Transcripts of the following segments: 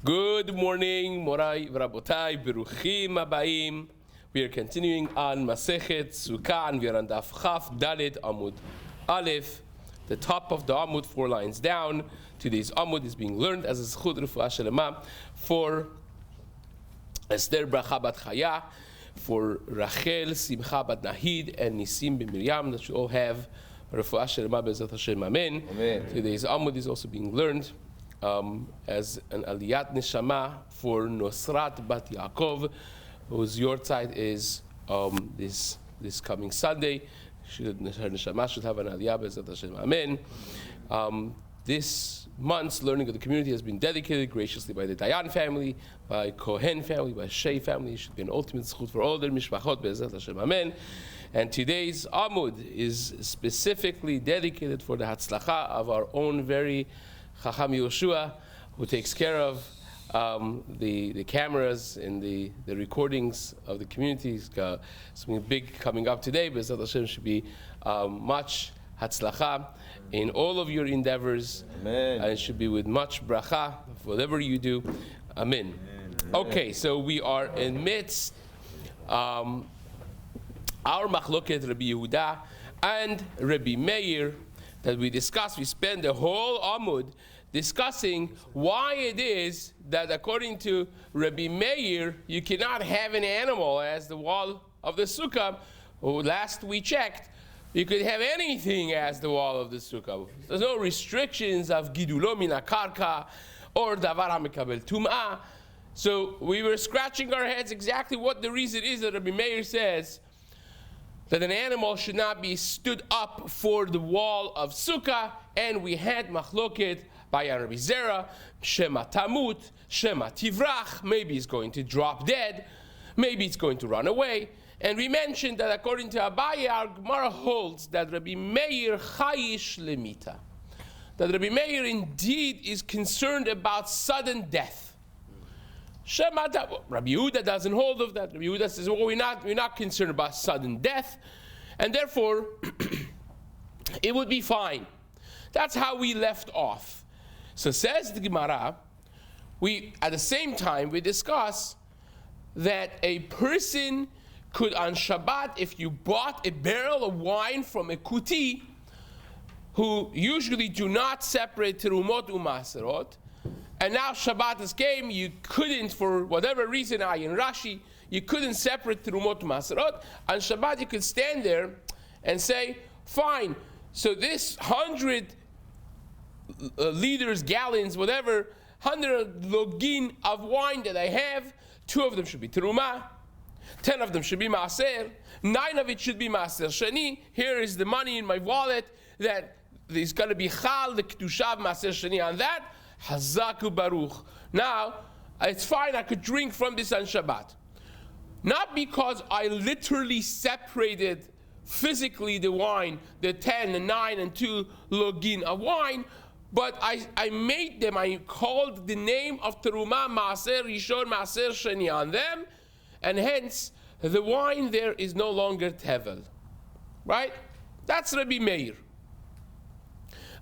Good morning, Morai V'Rabotai, Beruchim Abayim. We are continuing on Masechet Succah, and we are on Daf Chaf Dalet Amud Aleph, the top of the Amud, 4 lines down. Today's Amud is being learned as a Zchut Refuah Shelema for Esther Bracha Bat Chaya, for Rachel Simcha Bat Nahid, and Nisim Ben Miriam, that should all have Refuah Shelema Be'ezrat Hashem. Amen. Today's Amud is also being learned as an Aliyat Neshama for Nosrat Bat Yaakov, whose yortzeit is this coming Sunday. Her Neshama should have an Aliyah Be'ezrat Hashem. Amen. This month's learning of the community has been dedicated graciously by the Dayan family, by Kohen family, by Shea family. It should be an ultimate zchut for all their mishpachot Be'ezrat Hashem. Amen. And today's Amud is specifically dedicated for the Hatzlacha of our own very Chacham Yoshua, who takes care of the cameras and the recordings of the community. Something big coming up today, but Be'ezrat Hashem should be much Hatzlacha in all of your endeavors. Amen. And it should be with much bracha, whatever you do. Amen. Amen. Okay, so we are in midst our Machloket Rabbi Yehuda and Rabbi Meir that we discussed. We spent the whole Amud discussing why it is that according to Rabbi Meir, you cannot have an animal as the wall of the Sukkah. Last we checked, you could have anything as the wall of the Sukkah. There's no restrictions of Gidulo min HaKarka or Davar HaMekabel Tum'ah. So we were scratching our heads exactly what the reason is that Rabbi Meir says that an animal should not be stood up for the wall of Sukkah, and we had machloket by Rabbi Zera, Shema Tamut, Shema Tivrach, maybe it's going to drop dead, maybe it's going to run away. And we mentioned that according to Abaye, our Gemara holds that Rabbi Meir chayish lemita, that Rabbi Meir indeed is concerned about sudden death. Rabbi Yehuda doesn't hold of that. Rabbi Yehuda says, well, we're not concerned about sudden death, and therefore it would be fine. That's how we left off. So says the Gemara, at the same time we discuss that a person could on Shabbat, if you bought a barrel of wine from a kuti, who usually do not separate terumot u'maserot, and now Shabbat has came, you couldn't, for whatever reason, in Rashi, you couldn't separate Terumot Maserot. On Shabbat, you could stand there and say, fine, so this 100 liters, gallons, whatever, 100 login of wine that I have, 2 of them should be Terumah, 10 of them should be Maaser, 9 of it should be Maaser Shani. Here is the money in my wallet that is going to be Chal, the Kedushav Maaser Shani on that. Hazaku Baruch. Now, it's fine, I could drink from this on Shabbat. Not because I literally separated physically the wine, the 10, the 9, and 2 login of wine, but I made them, I called the name of Terumah, Maaser Rishon, Maaser Sheni on them, and hence, the wine there is no longer Tevel. Right? That's Rabbi Meir.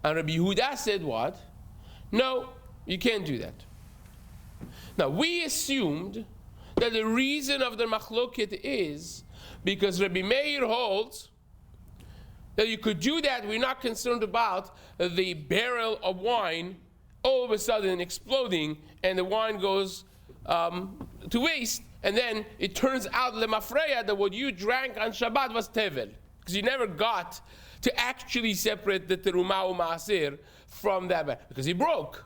And Rabbi Yehuda said what? No, you can't do that. Now, we assumed that the reason of the machloket is because Rabbi Meir holds that you could do that. We're not concerned about the barrel of wine all of a sudden exploding and the wine goes to waste, and then it turns out lemafreya that what you drank on Shabbat was tevel, because you never got to actually separate the terumah u'maaser from that, because he broke.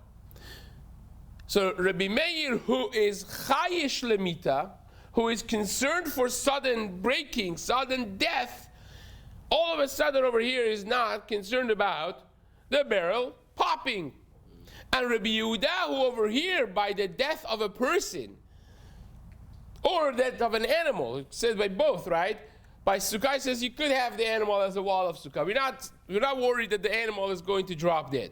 So Rabbi Meir, who is chayish lemita, who is concerned for sudden breaking, sudden death, all of a sudden over here is not concerned about the barrel popping. And Rabbi Yehuda, who over here by the death of a person or death of an animal, it says by both, right? By Sukkah, it says you could have the animal as a wall of Sukkah. We're not worried that the animal is going to drop dead.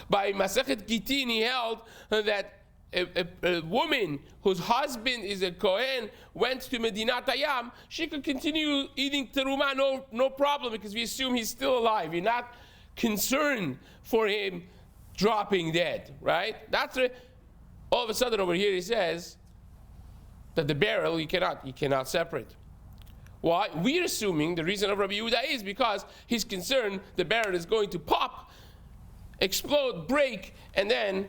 By Masechet Gittin, he held that a woman whose husband is a Kohen went to Medinat Hayam, she could continue eating terumah, no problem, because we assume he's still alive. You're not concerned for him dropping dead, right? That's All of a sudden over here he says that the barrel you cannot separate. Why? We're assuming the reason of Rabbi Yehuda is because he's concerned the barrel is going to pop, explode, break, and then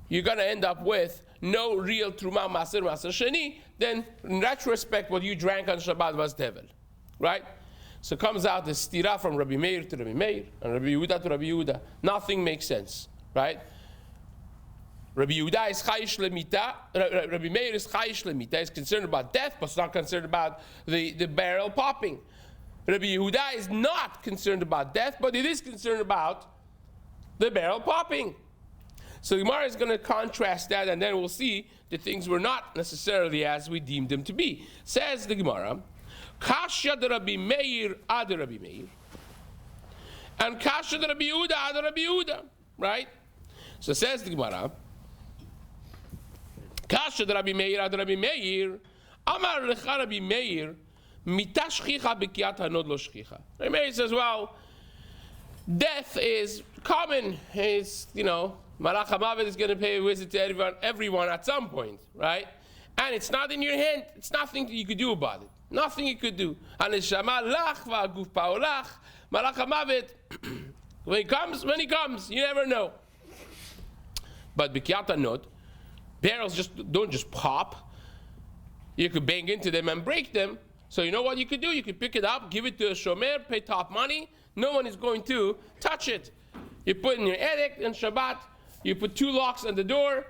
you're going to end up with no real Truma Maser Sheni. Then in retrospect, what you drank on Shabbat was Tevel. Right? So it comes out the stira from Rabbi Meir to Rabbi Meir, and Rabbi Yehuda to Rabbi Yehuda. Nothing makes sense. Right? Rabbi Yehuda is chayish lemita. Rabbi Meir is chayish lemita. He's concerned about death, but he's not concerned about the barrel popping. Rabbi Yehuda is not concerned about death, but it is concerned about the barrel popping. So the Gemara is going to contrast that, and then we'll see that things were not necessarily as we deemed them to be. Says the Gemara, Kasha de Rabbi Meir ad Rabbi Meir, and Kasha de Rabbi Yehuda ad Rabbi Yehuda. Right? So says the Gemara, Kasha de Rabbi Meir ad Rabbi Meir, Amar lecha Rabbi Meir, mita shchicha b'kiyat hanod lo shchicha. Rabbi Meir says, well, death is common. It's, Malach HaMavet is going to pay a visit to everyone at some point, right? And it's not in your hand. It's nothing you could do about it. Nothing you could do. Haneshama lach v'aguf pa'olach. Malach HaMavet, when he comes, you never know. But b'kiyat hanod, barrels don't just pop. You could bang into them and break them. So you know what you could do? You could pick it up, give it to a shomer, pay top money. No one is going to touch it. You put in your edek and Shabbat. You put 2 locks on the door.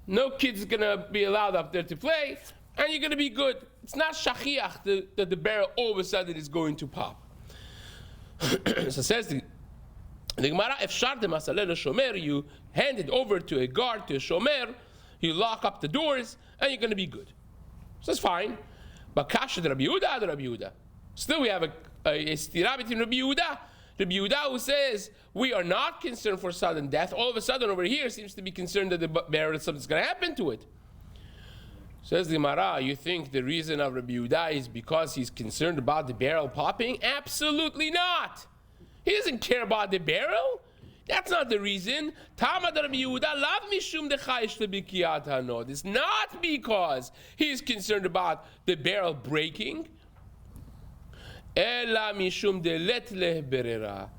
No kid's going to be allowed up there to play. And you're going to be good. It's not shachiach that the barrel all of a sudden is going to pop. So says the Gemara, if shardem asalel shomer, you hand it over to a guard, to a shomer, you lock up the doors, and you're going to be good. So that's fine. But kasha de Rabbi Yehuda, de Rabbi Yehuda. Still we have a stira between Rabbi Yehuda. Rabbi Yehuda who says we are not concerned for sudden death. All of a sudden over here seems to be concerned that the barrel, something's going to happen to it. Says the Gemara, you think the reason of Rabbi Yehuda is because he's concerned about the barrel popping? Absolutely not. He doesn't care about the barrel. That's not the reason. Tamad Rabbi Yehuda lav mishum dechayish lebikiyat hanod. It's not because he's concerned about the barrel breaking. Ela mishum delet leh berera.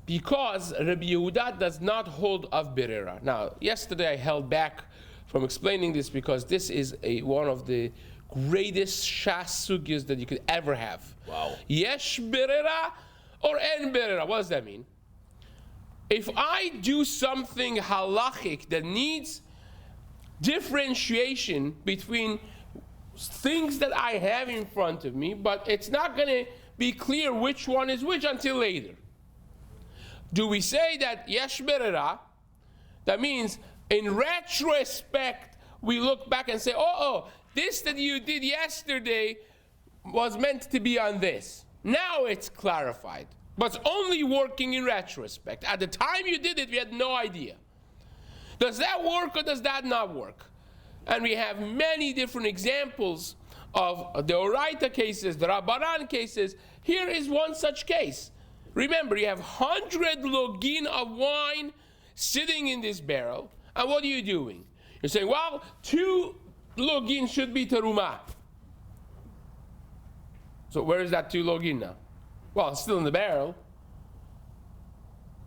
Because Rabbi Yehuda does not hold of berera. Now, yesterday I held back from explaining this because this is one of the greatest shas sugyas that you could ever have. Wow. Yesh berera or en berera. What does that mean? If I do something halachic that needs differentiation between things that I have in front of me, but it's not going to be clear which one is which until later. Do we say that yesh berera? That means in retrospect, we look back and say, oh, this that you did yesterday was meant to be on this. Now it's clarified. But it's only working in retrospect. At the time you did it, we had no idea. Does that work or does that not work? And we have many different examples of the Oraita cases, the Rabbanan cases. Here is one such case. Remember, you have 100 login of wine sitting in this barrel. And what are you doing? You're saying, well, 2 login should be terumah. So where is that 2 login now? Well, it's still in the barrel.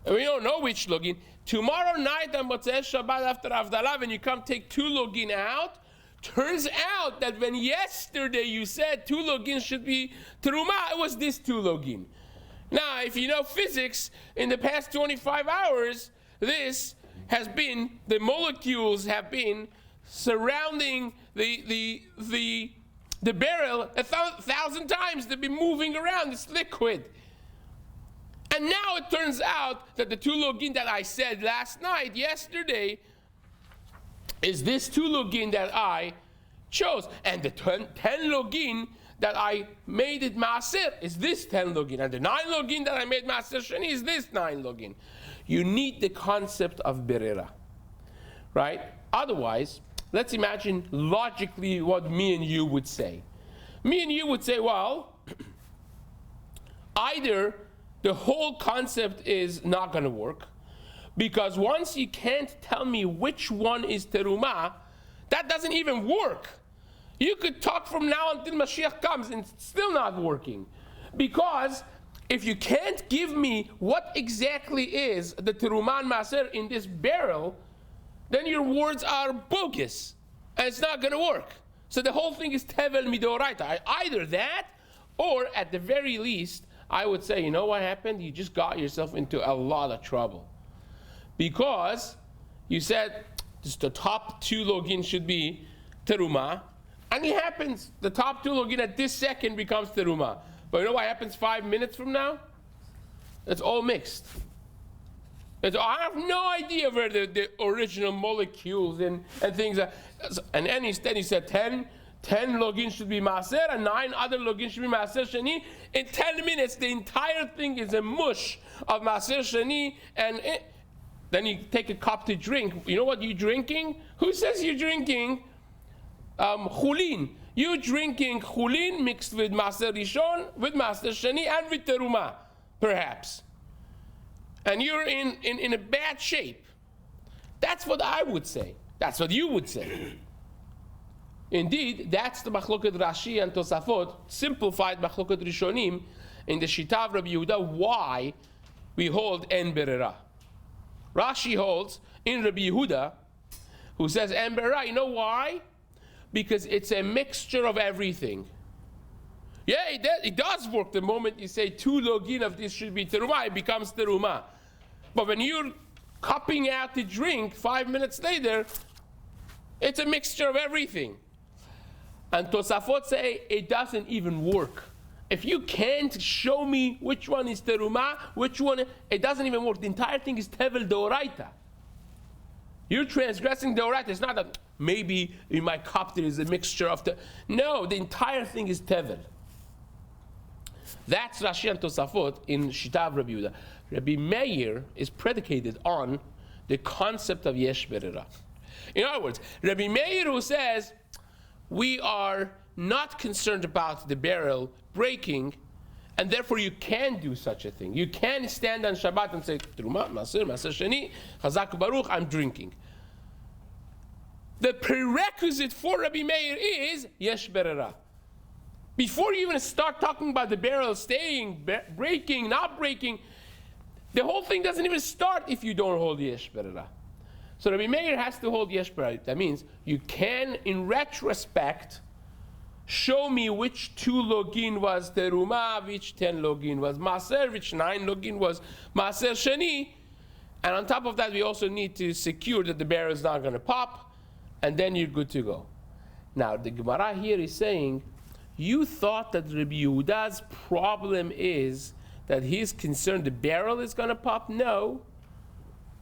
And we don't know which login. Tomorrow night on Motzei Shabbat after Havdalah, when you come take 2 login out, turns out that when yesterday you said 2 login should be terumah, it was this 2 login. Now, if you know physics, in the past 25 hours, this has been, the molecules have been surrounding the barrel 1,000 times. They've been moving around this liquid. And now it turns out that the 2 login that I said yesterday, is this 2 login that I chose. And the 10 login that I made it maaser is this 10 login. And the 9 login that I made maaser sheni is this 9 login. You need the concept of berera, right? Otherwise, let's imagine logically what me and you would say. Me and you would say, well, either the whole concept is not going to work, Because once you can't tell me which one is teruma, that doesn't even work. You could talk from now until Mashiach comes and it's still not working. Because if you can't give me what exactly is the teruma and maaser in this barrel, then your words are bogus and it's not going to work. So the whole thing is tevel midoraita. Either that, or at the very least, I would say, you know what happened? You just got yourself into a lot of trouble. Because you said just the top 2 login should be teruma, and it happens, the top 2 login at this second becomes teruma. But you know what happens 5 minutes from now? It's all mixed. I have no idea where the original molecules and things are. And then instead he said 10 login should be maaser and 9 other login should be maaser sheni. In 10 minutes, the entire thing is a mush of maaser sheni, and then you take a cup to drink. You know what you're drinking? Who says you're drinking chulin? You're drinking chulin mixed with maaser rishon, with maaser sheni, and with teruma, perhaps. And you're in a bad shape. That's what I would say. That's what you would say. Indeed, that's the machloket Rashi and Tosafot, simplified machloket Rishonim, in the Shita of Rabbi Yehuda, why we hold en berera. Rashi holds in Rabbi Yehuda, who says en berera. You know why? Because it's a mixture of everything. Yeah, it does work the moment you say 2 login of this should be teruma, it becomes teruma. But when you're cupping out the drink 5 minutes later, it's a mixture of everything. And Tosafot say it doesn't even work. If you can't show me which one is teruma, which one, it doesn't even work. The entire thing is tevel deoraita. You're transgressing deoraita. It's not that maybe in my cup there is a mixture of the. No, the entire thing is tevel. That's Rashi and Tosafot in Shita of Rabbi Yehuda. Rabbi Meir is predicated on the concept of yesh berera. In other words, Rabbi Meir, who says we are not concerned about the barrel breaking, and therefore you can do such a thing. You can stand on Shabbat and say, Truma, Maser, Maser Sheni, Chazak Baruch, I'm drinking. The prerequisite for Rabbi Meir is yesh berera. Before you even start talking about the barrel staying, breaking, not breaking, the whole thing doesn't even start if you don't hold yesh berera. So Rabbi Meir has to hold yesh berera. That means you can, in retrospect, show me which 2 login was teruma, which 10 login was maaser, which 9 login was maaser sheni. And on top of that, we also need to secure that the barrel is not going to pop, and then you're good to go. Now, the Gemara here is saying, you thought that Rabbi Yehuda's problem is that he's concerned the barrel is going to pop? No.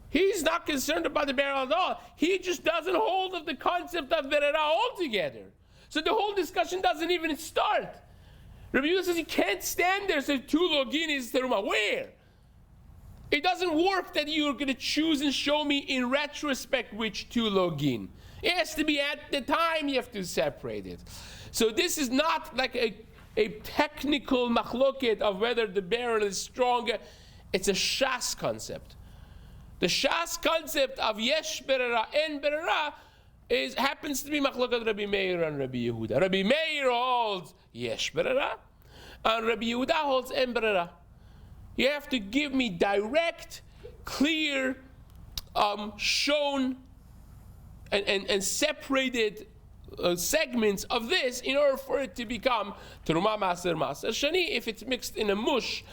He's not concerned about the barrel at all. He just doesn't hold of the concept of berera altogether. So the whole discussion doesn't even start. Rabbi Yehuda says you can't stand there and say 2 login is teruma. Where? It doesn't work that you're going to choose and show me in retrospect which 2 login. It has to be at the time you have to separate it. So this is not like a technical machloket of whether the barrel is stronger. It's a Shas concept. The Shas concept of yesh berera en berera happens to be machloket Rabbi Meir and Rabbi Yehuda. Rabbi Meir holds yesh berera, and Rabbi Yehuda holds en berera. You have to give me direct, clear, shown, and separated segments of this in order for it to become teruma maaser maaser sheni. If it's mixed in a mush,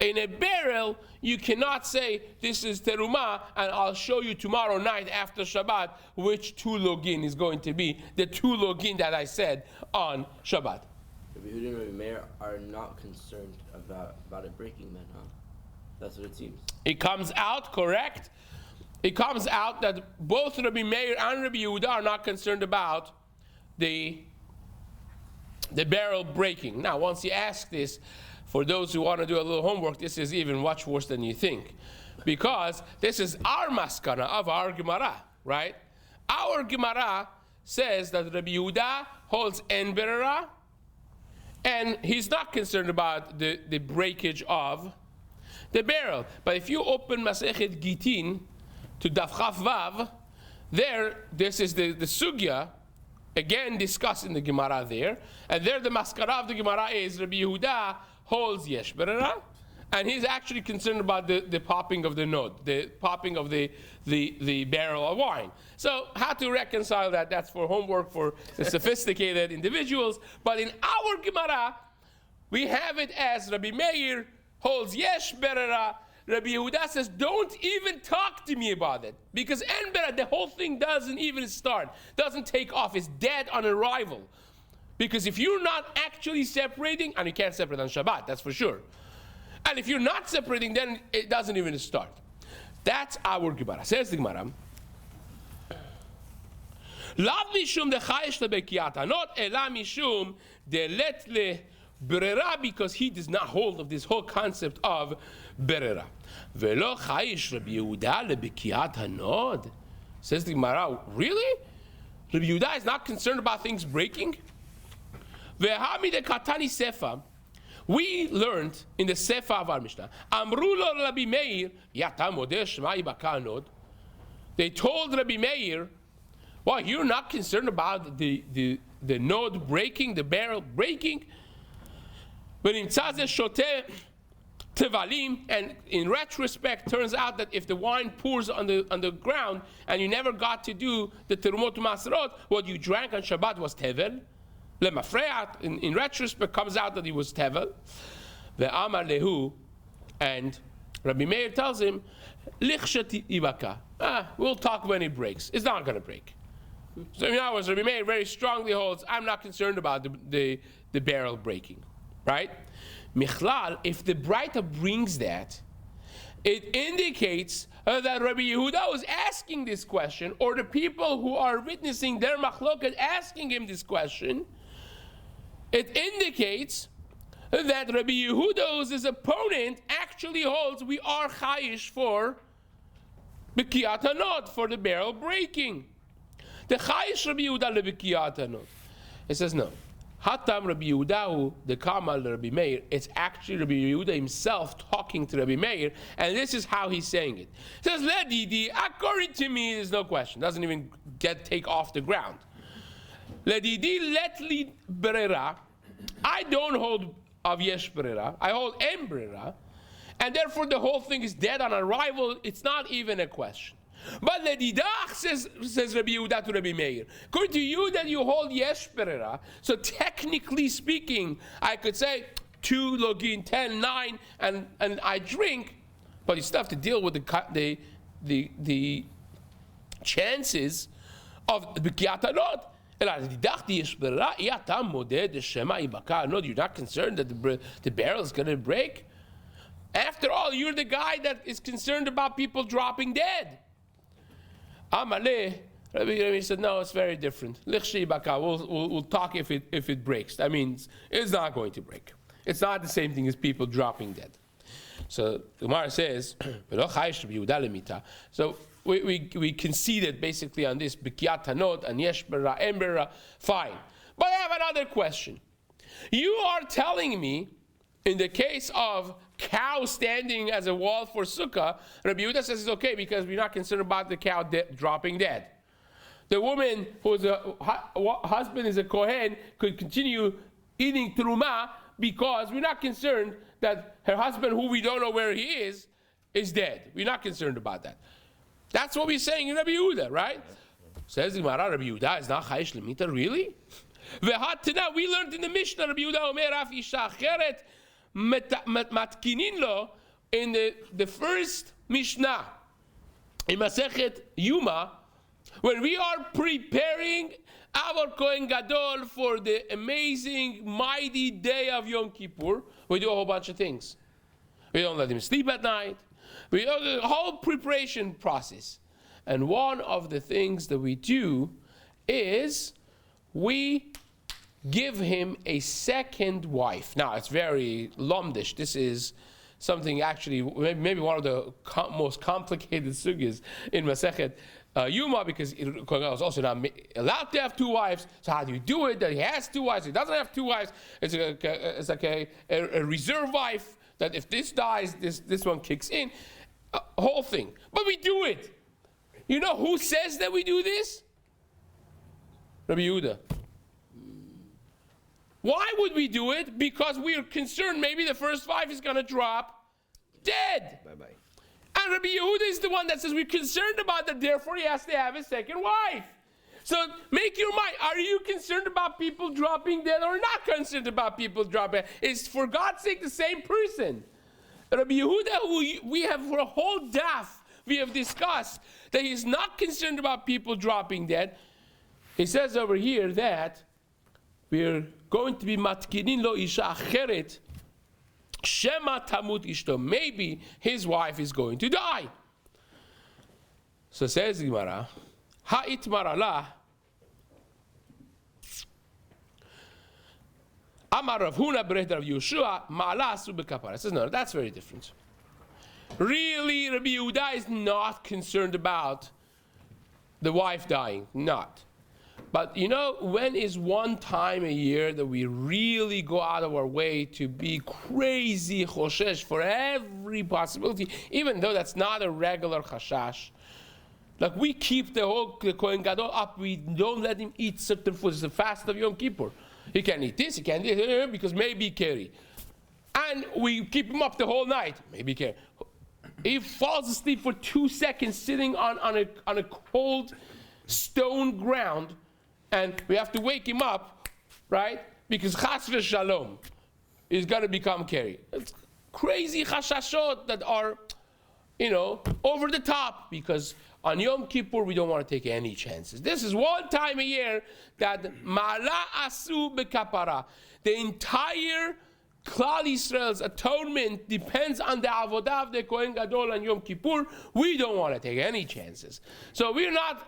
in a barrel, you cannot say this is teruma and I'll show you tomorrow night after Shabbat which 2 login is going to be the 2 login that I said on Shabbat. Rabbi Yehuda and Rabbi Meir are not concerned about it breaking then, huh? That's what it seems. It comes out, correct? It comes out that both Rabbi Meir and Rabbi Yehuda are not concerned about the barrel breaking. Now, once you ask this, for those who want to do a little homework, this is even much worse than you think. Because this is our maskana of our Gemara, right? Our Gemara says that Rabbi Yehuda holds en berera, and he's not concerned about the breakage of. the barrel. But if you open Masechet Gitin to Daf Chaf Vav, this is the Sugya, again discussed in the Gemara there. And there the maskara of the Gemara is Rabbi Yehuda holds Yesh Berera, and he's actually concerned about the popping of the node, the popping of the barrel of wine. So how to reconcile that? That's for homework for the sophisticated individuals. But in our Gemara, we have it as Rabbi Meir holds Yesh Berera. Rabbi Yehuda says, don't even talk to me about it. Because En Berera, the whole thing doesn't even start, doesn't take off, it's dead on arrival. Because if you're not actually separating, and you can't separate on Shabbat, that's for sure. And if you're not separating, then it doesn't even start. That's our Gemara. Says the Gemara, Lav mishum dechayish lebekiyata, not ela mishum de let le berera, because he does not hold of this whole concept of berera. Velo chayish Rabbi Yehuda lebekiyat hanod. Says the Gemara, really? Rabbi Yehuda is not concerned about things breaking? Vehami de katani sefa. We learned in the Sefer of our Mishnah, Amru lo Rabbi Meir, Yata modeh shema ibaka hanod. They told Rabbi Meir, well, you're not concerned about the node breaking, the barrel breaking. But in Tzazeh Shoteh Tevalim, and in retrospect, turns out that if the wine pours on the ground and you never got to do the Terumot Masrot, what you drank on Shabbat was Tevel. Lemafreat, in retrospect, comes out that he was Tevel. The Amar Lehu, and Rabbi Meir tells him, Lichshat ibaka. We'll talk when it breaks. It's not going to break. So in other words, Rabbi Meir very strongly holds, I'm not concerned about the barrel breaking. Right? Michlal, if the Braita brings that, it indicates that Rabbi Yehuda was asking this question, or the people who are witnessing their machloket asking him this question. It indicates that Rabbi Yehuda, his opponent, actually holds we are chayish for b'kiyat hanot, for the barrel breaking. The chayish Rabbi Yehuda leb'kiyat hanot. It says no. Hatam Rabbi Yehudahu, the Kamal Rabbi Meir, it's actually Rabbi Yehuda himself talking to Rabbi Meir, and this is how he's saying it. It says, Ledidi, according to me, there's no question. Doesn't even take off the ground. Ledidi letli berera. I don't hold of yesh berera. I hold em berera. And therefore the whole thing is dead on arrival. It's not even a question. But ledidach, says Rabbi Yehuda to Rabbi Meir, according to you that you hold yesh berera, so technically speaking, I could say 2 login, 10, 9, and I drink, but you still have to deal with the chances of b'kiyat hanot. You're not concerned that the barrel is going to break? After all, you're the guy that is concerned about people dropping dead. Amaleh, Rabbi said, no, it's very different. We'll talk if it breaks. That means it's not going to break. It's not the same thing as people dropping dead. So the Gemara says, so we conceded basically on this b'kiyat hanot and yesh berera, em berera, fine. But I have another question. You are telling me, in the case of cow standing as a wall for sukkah, Rabbi Yehuda says it's okay because we're not concerned about the cow dropping dead. The woman whose husband is a kohen could continue eating truma because we're not concerned that her husband, who we don't know where he is dead. We're not concerned about that. That's what we're saying in Rabbi Yehuda, right? Says the Gemara, Rabbi Yehuda is not chayish lemita, really? V'hatina, we learned in the Mishnah, Rabbi Yehuda omer af isha acheret matkinin lo, in the first Mishnah in Masechet Yuma, when we are preparing our Kohen Gadol for the amazing, mighty day of Yom Kippur, we do a whole bunch of things. We don't let him sleep at night. We do the whole preparation process. And one of the things that we do is we give him a second wife. Now, it's very lomdish. This is something actually, maybe one of the most complicated sugyas in Masechet Yuma, because Kohen Gadol is also not allowed to have 2 wives. So how do you do it? That he has 2 wives, he doesn't have 2 wives. It's like a reserve wife that if this dies, this one kicks in, whole thing. But we do it. You know who says that we do this? Rabbi Yehuda. Why would we do it? Because we are concerned maybe the first wife is going to drop dead. Bye-bye. And Rabbi Yehuda is the one that says we're concerned about that, therefore he has to have a second wife. So make your mind. Are you concerned about people dropping dead or not concerned about people dropping dead? It's for God's sake the same person. Rabbi Yehuda, who we have for a whole daf, we have discussed that he's not concerned about people dropping dead. He says over here that we're going to be matkinin lo isha acheret shema tamut ishto. Maybe his wife is going to die. So says the Gemara, ha'it marala amar Rav Huna b'reit Rav Yeshua ma'ala asu b'kapara. Says no, that's very different. Really, Rabbi Yehuda is not concerned about the wife dying, not. But you know, when is one time a year that we really go out of our way to be crazy choshesh for every possibility, even though that's not a regular chashash? Like we keep the Kohen Gadol up, we don't let him eat certain foods. It's the fast of Yom Kippur. He can't eat this, he can't eat this, because maybe carry. And we keep him up the whole night, maybe carry. He falls asleep for 2 seconds sitting on a cold stone ground, and we have to wake him up, right? Because chas v'shalom is going to become carry. It's crazy chashashot that are, over the top, because on Yom Kippur we don't want to take any chances. This is one time a year that ma'ala asu b'kapara. The entire Klal Yisrael's atonement depends on the avodah of the Kohen Gadol on Yom Kippur. We don't want to take any chances. So we're not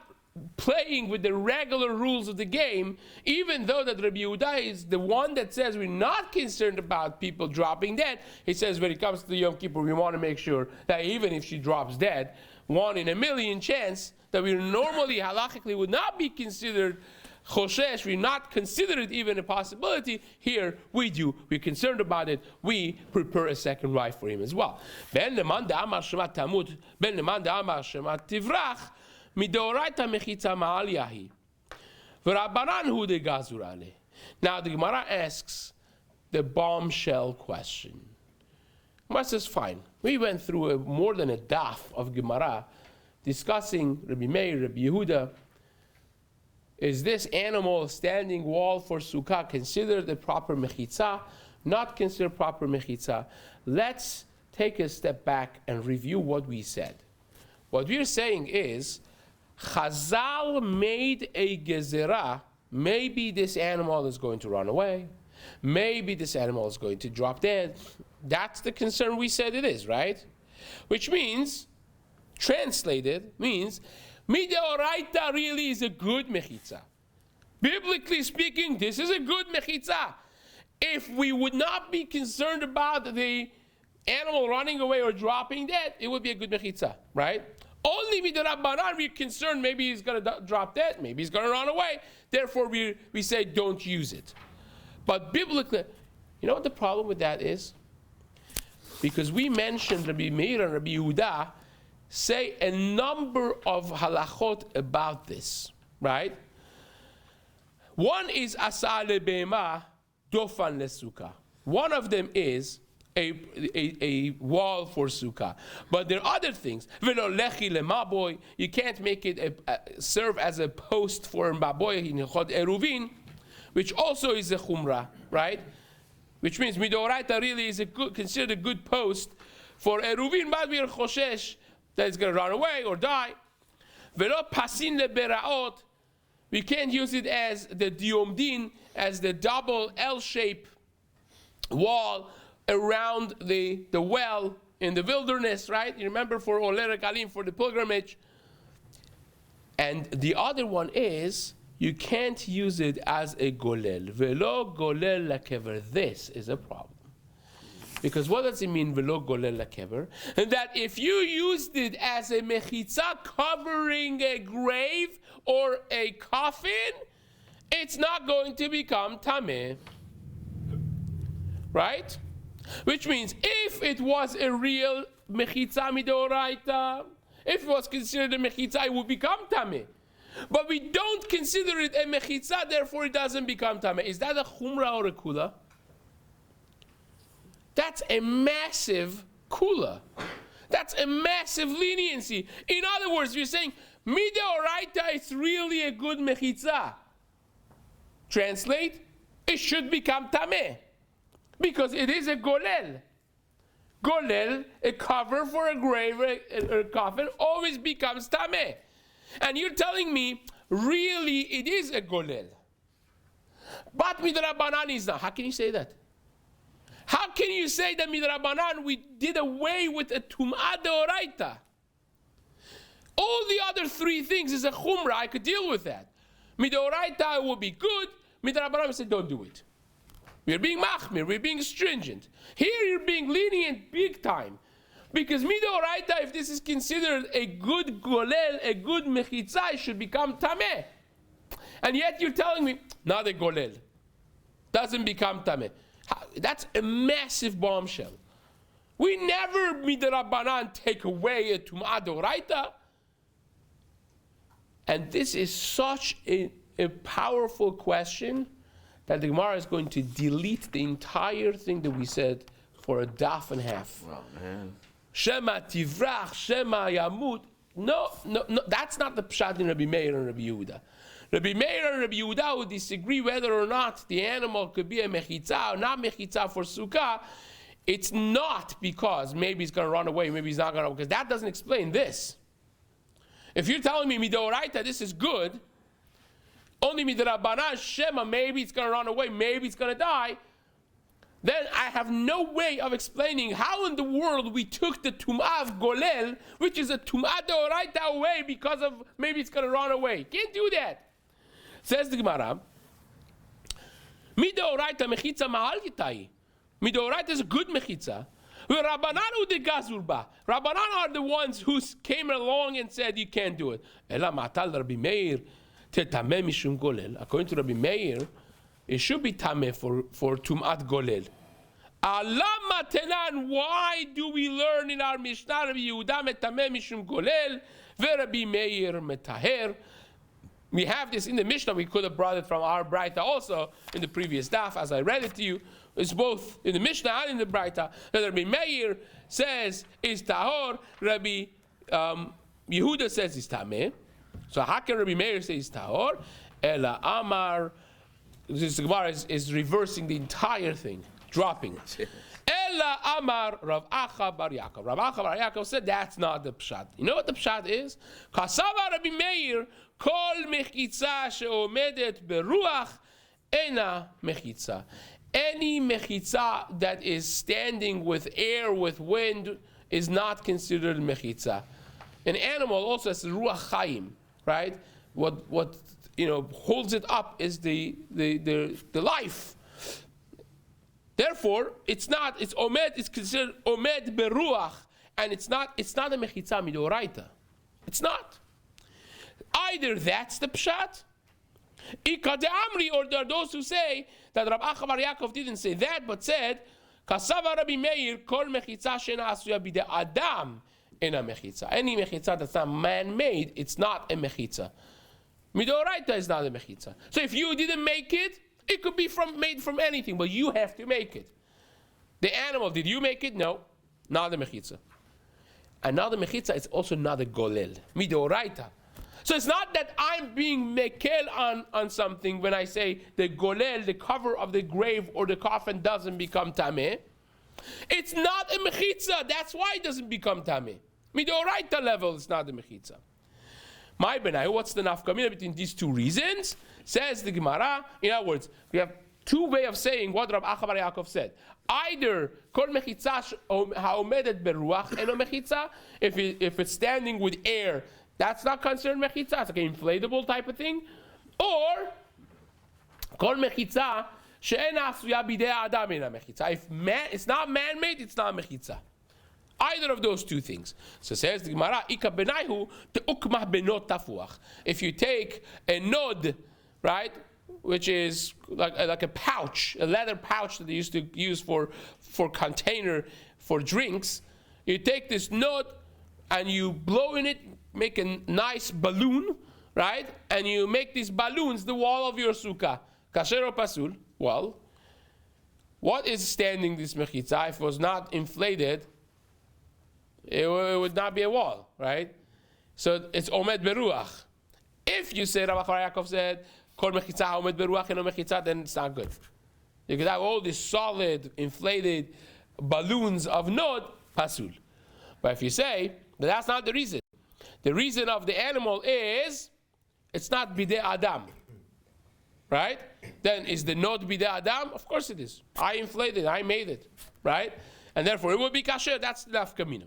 playing with the regular rules of the game, even though that Rabbi Yehuda is the one that says we're not concerned about people dropping dead. He says when it comes to Yom Kippur, we want to make sure that even if she drops dead, 1 in a million chance that we normally halachically would not be considered choshesh, we not consider it even a possibility. Here we do. We're concerned about it. We prepare a second wife for him as well. Ben leman da'amar shemat tamut, ben leman da'amar shemat tivrach, midoraita mechitza ma'al yahi. V'rabbanan hu de gazur ale. Now the Gemara asks the bombshell question. Gemara says, fine. We went through more than a daf of Gemara discussing Rabbi Meir, Rabbi Yehuda. Is this animal standing wall for Sukkah considered a proper mechitza? Not considered proper mechitza? Let's take a step back and review what we said. What we're saying is, Chazal made a gezerah. Maybe this animal is going to run away. Maybe this animal is going to drop dead. That's the concern we said it is, right? Which means, translated, means, Mideoraita really is a good mechitza. Biblically speaking, this is a good mechitza. If we would not be concerned about the animal running away or dropping dead, it would be a good mechitza, right? Only miderabbanan we're concerned maybe he's going to drop dead, maybe he's going to run away. Therefore, we say don't use it. But biblically, you know what the problem with that is? Because we mentioned Rabbi Meir and Rabbi Yehuda say a number of halachot about this, right? One is asa lebema dofan lesukkah. One of them is a wall for sukkah. But there are other things. Velo lechi lemaboy. You can't make it serve as a post for maboy in chod eruvin, which also is a chumrah, right? Which means midoraita really is considered a good post for eruvin, but we are choshesh that it's going to run away or die. Velo pasin leberaot. We can't use it as the diomdin, as the double L-shaped wall around the well in the wilderness, right? You remember for Oleh Regalim, for the pilgrimage. And the other one is, you can't use it as a golel. Velo golel lakever. This is a problem. Because what does it mean, velo golel lakever? And that if you used it as a mechitza covering a grave or a coffin, it's not going to become tameh. Right? Which means if it was a real mechitza midoraita, if it was considered a mechitza, it would become tameh. But we don't consider it a mechitza, therefore it doesn't become tameh. Is that a chumrah or a kula? That's a massive kula. That's a massive leniency. In other words, you're saying midoraita is really a good mechitza. Translate, it should become tameh. Because it is a golel. Golel, a cover for a grave, a coffin, always becomes tameh. And you're telling me, really, it is a golel. But midrabanan is not. How can you say that? How can you say that midrabanan we did away with a tum'ah deoraita? All the other three things is a chumrah. I could deal with that. Midoraita would be good. Midrabanan we said don't do it. We're being machmir, we're being stringent. Here you're being lenient big time. Because midoraita, if this is considered a good golel, a good mechitza, it should become tameh. And yet you're telling me, not a golel. Doesn't become tameh. That's a massive bombshell. We never midrabanan take away a tum'ah doraita. And this is such a powerful question that the Gemara is going to delete the entire thing that we said for a daf and a half. Oh, man. Shema tivrach, Shema yamut. No, that's not the pshat in Rabbi Meir and Rabbi Yehuda. Rabbi Meir and Rabbi Yehuda would disagree whether or not the animal could be a mechitza or not mechitza for sukkah. It's not because maybe he's going to run away, maybe he's not going to, because that doesn't explain this. If you're telling me midoraita, this is good, only midrabanan shema, maybe it's going to run away, maybe it's going to die, then I have no way of explaining how in the world we took the tum'ah of golel, which is a tum'ah deoraita, away because of maybe it's going to run away. Can't do that. Says the Gemara, midoraita mechitza mahal yitai. Midoraita is a good mechitza. Rabbanan udegazurba. Rabbanan are the ones who came along and said you can't do it. Ela matal Rabbi Meir tetameh mishum golel. According to Rabbi Meir, it should be tameh for tum'at golel. Alama tenan. Why do we learn in our Mishnah Rabbi Yehuda metameh mishum golel veRabbi Meir metaher? We have this in the Mishnah. We could have brought it from our Braita also in the previous daf, as I read it to you. It's both in the Mishnah and in the Braita. That Rabbi Meir says is tahor, Rabbi Yehuda says is tameh. So how can Rabbi Meir say is tahor? Ela Amar. This Gemara is reversing the entire thing, dropping. Ela Amar Rav Acha Bar Yaakov. Rav Acha Bar Yaakov said that's not the pshat. You know what the pshat is? Kasava Rabbi Meir kol mechitza sheomedet beruach ena mechitza. Any mechitza that is standing with air, with wind, is not considered mechitza. An animal also has ruach chaim, right? What holds it up is the life. Therefore, it's omed. It's considered omed beruach, and it's not a mechitza midoraita. It's not. Either that's the pshat, Ika de Amri, or there are those who say that Rav Acha Bar Yaakov didn't say that, but said, Kasava Rabbi Meir, kol mechitza shena asuya bide Adam ena mechitza. Any mechitza that's not man-made, it's not a mechitza. Midoraita is not a mechitza. So if you didn't make it, it could be made from anything, but you have to make it. The animal, did you make it? No, not a mechitza. Another mechitza is also not a golel. Midoraita. So it's not that I'm being mekel on something when I say the golel, the cover of the grave or the coffin, doesn't become tameh. It's not a mechitza. That's why it doesn't become tameh. Midoraita level, it's not a mechitza. My benai, what's the nafkamina between these two reasons? Says the Gemara. In other words, we have two ways of saying what Rav Acha Bar Yaakov said. Either kol mechitza ha'omedet beruach eno mechitza, if it's standing with air, that's not considered mechitza. It's like an inflatable type of thing. Or kol mechitza she'ena asuya bidei adam ena mechitza. If it's not man-made, it's not mechitza. Either of those two things. So says the Gemara, Ika benaihu te'ukmah benot tafuach. If you take a nod, right, which is like a pouch, a leather pouch that they used to use for container for drinks. You take this nod and you blow in it, make a nice balloon, right? And you make these balloons the wall of your sukkah. Kasher or pasul? Well, what is standing this mechitza? If it was not inflated, it would not be a wall, right? So it's omed beruach. If you say, Rabbi Yaakov said, kol mechitza omed beruach and no mechitza, then it's not good. You could have all these solid, inflated balloons of nod, pasul. But if you say that that's not the reason, the reason of the animal is it's not bidei adam, right? Then is the nod bidei adam? Of course it is. I inflated, I made it, right? And therefore it will be kasher. That's the nafka mina.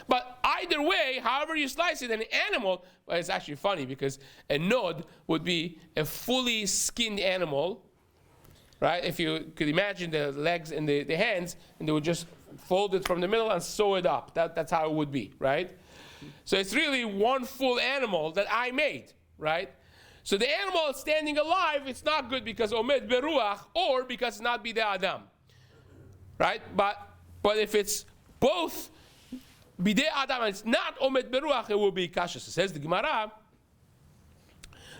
But either way, however you slice it, an animal, well, it's actually funny because a nod would be a fully skinned animal, right? If you could imagine the legs and the hands, and they would just fold it from the middle and sew it up. That's how it would be, right? So it's really one full animal that I made, right? So the animal standing alive, it's not good because omed beruach, or because it's not bidei adam, right? But if it's both bidei adam and it's not omed beruach, it will be kasher. So says the Gemara,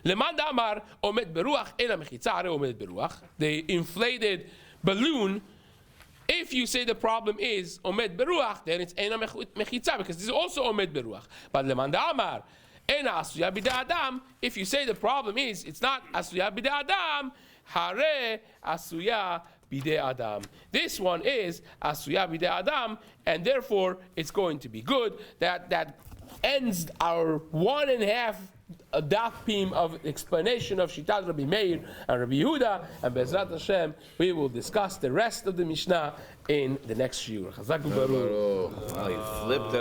leman damar omed beruach ela mechitza are omed beruach. The inflated balloon, if you say the problem is omed beruach, then it's ena mechitza, because this is also omed beruach. But leman damar ena asuya bidei adam, if you say the problem is it's not asuya bidei adam, hare asuya bidei adam. This one is asuya bidei adam, and therefore it's going to be good. That ends our 1.5 dafim of explanation of Shitat Rabbi Meir and Rabbi Yehuda, and Bezrat Hashem we will discuss the rest of the Mishnah in the next shiur. Chazak u'baruch. He flipped it